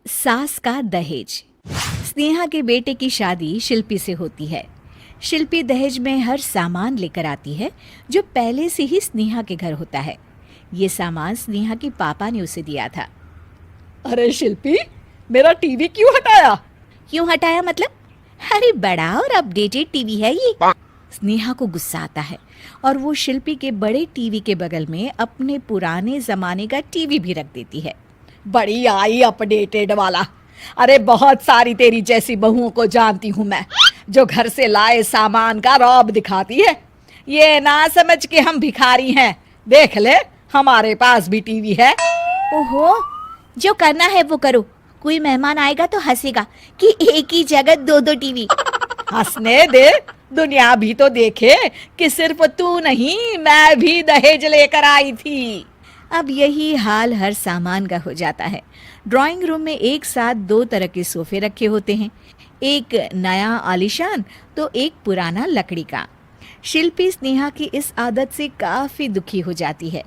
सास का दहेज। स्नेहा के बेटे की शादी शिल्पी से होती है। शिल्पी दहेज में हर सामान लेकर आती है जो पहले से ही स्नेहा के घर होता है। ये सामान स्नेहा के पापा ने उसे दिया था। अरे शिल्पी, मेरा टीवी क्यों हटाया? क्यों हटाया मतलब? अरे बड़ा और अपडेटेड टीवी है ये। स्नेहा को गुस्सा आता है और वो शिल्पी के बड़े टीवी के बगल में अपने पुराने जमाने का टीवी भी रख देती है। बड़ी आई अपडेटेड वाला। अरे बहुत सारी तेरी जैसी बहुओं को जानती हूँ मैं, जो घर से लाए सामान का रौब दिखाती है। ये ना समझ के हम भिखारी हैं। देख ले, हमारे पास भी टीवी है। ओहो, जो करना है वो करो। कोई मेहमान आएगा तो हंसेगा कि एक ही जगह दो दो टीवी। हंसने दे, दुनिया भी तो देखे कि सिर्फ तू नहीं, मैं भी दहेज लेकर आई थी। अब यही हाल हर सामान का हो जाता है। ड्राइंग रूम में एक साथ दो तरह के सोफे रखे होते हैं, एक नया आलीशान तो एक पुराना लकड़ी का। शिल्पी स्नेहा की इस आदत से काफी दुखी हो जाती है।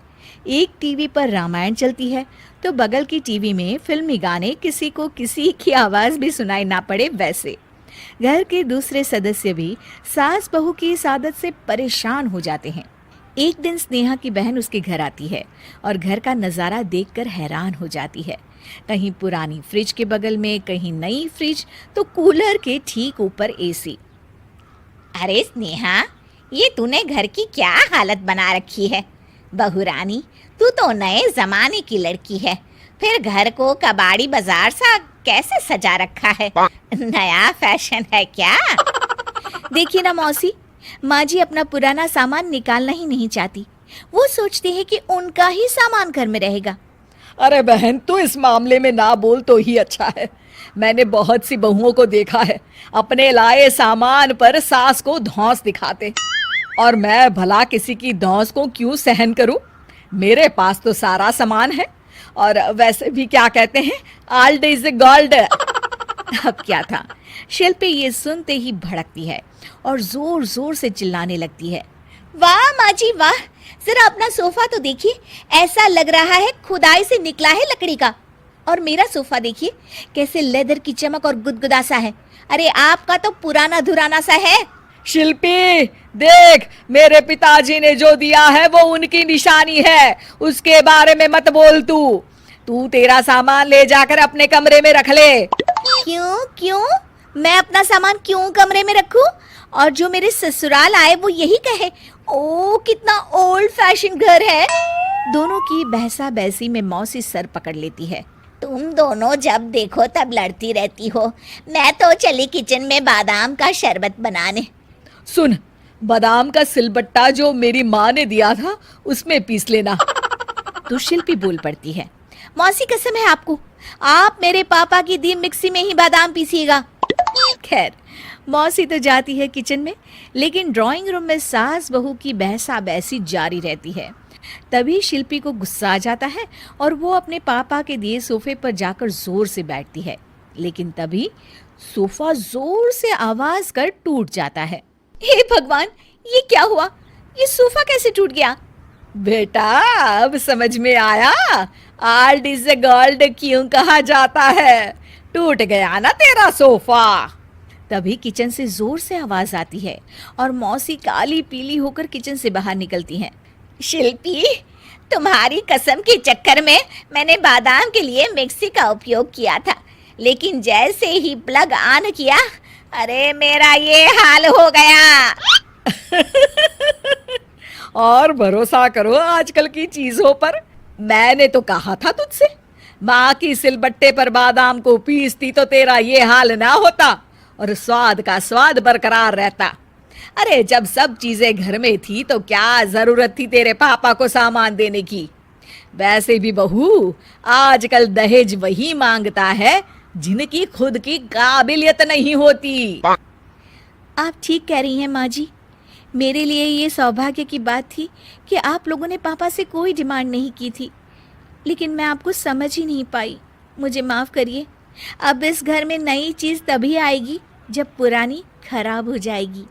एक टीवी पर रामायण चलती है तो बगल की टीवी में फिल्मी गाने, किसी को किसी की आवाज भी सुनाई ना पड़े वैसे। घर के दूसरे सदस्य भी सास बहू की इस आदत से परेशान हो जाते हैं। एक दिन स्नेहा की बहन उसके घर आती है और घर का नज़ारा देखकर हैरान हो जाती है। कहीं पुरानी फ्रिज के बगल में, कहीं नई फ्रिज, तो कूलर के ठीक ऊपर एसी। अरे स्नेहा, ये तूने घर की क्या हालत बना रखी है? बहू रानी, तू तो नए जमाने की लड़की है, फिर घर को कबाड़ी बाजार सा कैसे सजा रखा है? नया फैशन है क्या? देखिए ना मौसी, माँ जी अपना पुराना सामान निकालना ही नहीं चाहती। वो सोचती है कि उनका ही सामान घर में रहेगा। अरे बहन, तू इस मामले में ना बोल तो ही अच्छा है। मैंने बहुत सी बहुओं को देखा है अपने लाए सामान पर सास को धौंस दिखाते, और मैं भला किसी की धौंस को क्यों सहन करूं? मेरे पास तो सारा सामान है, और वैसे भी क्या कहते हैं, ओल्ड इज गोल्ड। अब क्या था, शिल्पी ये सुनते ही भड़कती है और जोर जोर से चिल्लाने लगती है। वाह माँ जी वाह, जरा अपना सोफा तो देखिए, ऐसा लग रहा है खुदाई से निकला है लकड़ी का। और मेरा सोफा देखिए कैसे लेदर की चमक और गुदगुदा सा है। अरे आपका तो पुराना धुराना सा है। शिल्पी देख, मेरे पिताजी ने जो दिया है वो उनकी निशानी है, उसके बारे में मत बोल। तू तेरा सामान ले जाकर अपने कमरे में रख ले। क्यों क्यों? मैं अपना सामान क्यों कमरे में रखूं? और जो मेरे ससुराल आए वो यही कहे, ओ कितना ओल्ड फैशन घर है। दोनों की बहसा बहसी में मौसी सर पकड़ लेती है। तुम दोनों जब देखो तब लड़ती रहती हो। मैं तो चली किचन में बादाम का शरबत बनाने। सुन, बादाम का सिलबट्टा जो मेरी माँ ने दिया था उसमें पीस लेना। तो शिल्पी बोल पड़ती है, मौसी कसम है आपको, आप मेरे पापा की दी मिक्सी में ही बादाम पीसिएगा। खैर, मौसी तो जाती है किचन में, लेकिन ड्राइंग रूम में सास बहू की बहसा बहसी जारी रहती है। तभी शिल्पी को गुस्सा आ जाता है और वो अपने पापा के दिए सोफे पर जाकर जोर से बैठती है, लेकिन तभी सोफा जोर से आवाज कर टूट जाता है। हे भगवान, ये क्या हुआ? ये सोफा कैसे टूट गया? बेटा, अब समझ में आया ओल्ड इज गोल्ड क्यों कहा जाता है। टूट गया ना तेरा सोफा। तभी किचन से जोर से आवाज आती है और मौसी काली पीली होकर किचन से बाहर निकलती हैं। शिल्पी, तुम्हारी कसम के चक्कर में मैंने बादाम के लिए मिक्सी का उपयोग किया था, लेकिन जैसे ही प्लग ऑन किया, अरे मेरा ये हाल हो गया। और भरोसा करो आजकल की चीजों पर। मैंने तो कहा था तुझसे, माँ की सिलबट्टे पर बादाम को पीसती तो तेरा ये हाल ना होता और स्वाद का स्वाद बरकरार रहता। अरे जब सब चीजें घर में थी तो क्या जरूरत थी तेरे पापा को सामान देने की? वैसे भी बहू, आजकल दहेज वही मांगता है जिनकी खुद की काबिलियत नहीं होती। आप ठीक कह रही हैं माँ जी। मेरे लिए ये सौभाग्य की बात थी कि आप लोगों ने पापा से कोई डिमांड नहीं की थी, लेकिन मैं आपको समझ ही नहीं पाई। मुझे माफ़ करिए। अब इस घर में नई चीज़ तभी आएगी जब पुरानी खराब हो जाएगी।